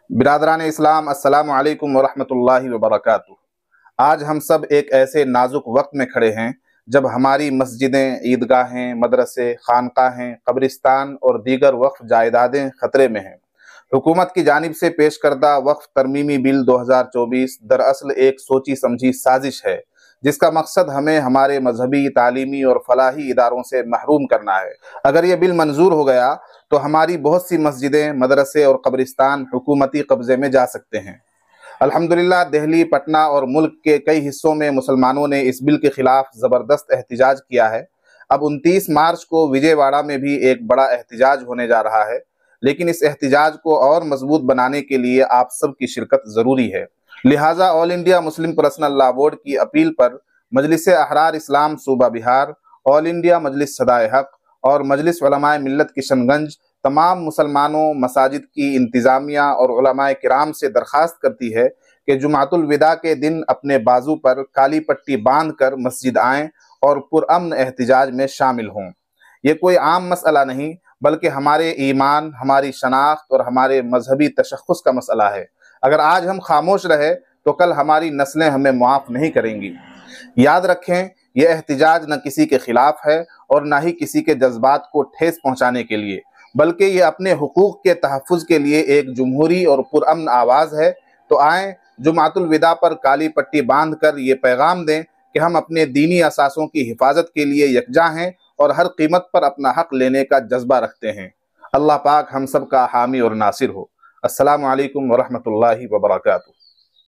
बिरादरान इस्लाम, अस्सलामु अलैकुम वरहमतुल्लाहि वबरकातुहू। आज हम सब एक ऐसे नाजुक वक्त में खड़े हैं जब हमारी मस्जिदें, ईदगाहें, मदरसे, खानकाहें, कब्रिस्तान और दीगर वक्फ जायदादें खतरे में हैं। हुकूमत की जानिब से पेश करदा वक्फ तरमीमी बिल 2024 दरअसल एक सोची समझी साजिश है, जिसका मकसद हमें हमारे मजहबी, तालीमी और फलाही इदारों से महरूम करना है। अगर यह बिल मंजूर हो गया तो हमारी बहुत सी मस्जिदें, मदरसे और कब्रिस्तान हुकूमती कब्जे में जा सकते हैं। अल्हम्दुलिल्लाह दिल्ली, पटना और मुल्क के कई हिस्सों में मुसलमानों ने इस बिल के खिलाफ ज़बरदस्त एहतिजाज किया है। अब 29 मार्च को विजयवाड़ा में भी एक बड़ा एहतिजाज होने जा रहा है, लेकिन इस एहतिजाज को और मजबूत बनाने के लिए आप सब की शिरकत ज़रूरी है। लिहाजा all India Muslim personal law board की अपील पर मजलिस अहरार इस्लाम सूबा बिहार, ऑल इंडिया मजलिस सदाए हक और मजलिस उलमाए मिल्लत किशनगंज तमाम मुसलमानों, मसाजिद की इंतज़ामिया और उलमाए किराम से दरख्वास्त करती है कि जुमातुल विदा के दिन अपने बाजू पर काली पट्टी बांध कर मस्जिद आएँ और पुरअमन एहतिजाज में शामिल हों। ये कोई आम मसला नहीं, बल्कि हमारे ईमान, हमारी शनाख्त और हमारे मजहबी तशख़्ख़ुस का मसला है। अगर आज हम खामोश रहे तो कल हमारी नस्लें हमें मुआफ़ नहीं करेंगी। याद रखें, यह एहतिजाज न किसी के खिलाफ है और न ही किसी के जज्बात को ठेस पहुँचाने के लिए, बल्कि ये अपने हुकूक के तहफ़्फ़ुज़ के लिए एक जमहूरी और पुरअमन आवाज़ है। तो आएँ, जुमातुल विदा पर काली पट्टी बांध कर ये पैगाम दें कि हम अपने दीनी असासों की हिफाजत के लिए यकजा हैं और हर कीमत पर अपना हक लेने का जज्बा रखते हैं। अल्लाह पाक हम सब का हामी और नासिर हो। अस्सलामु अलैकुम वरहमतुल्लाहि वबरकातुहू।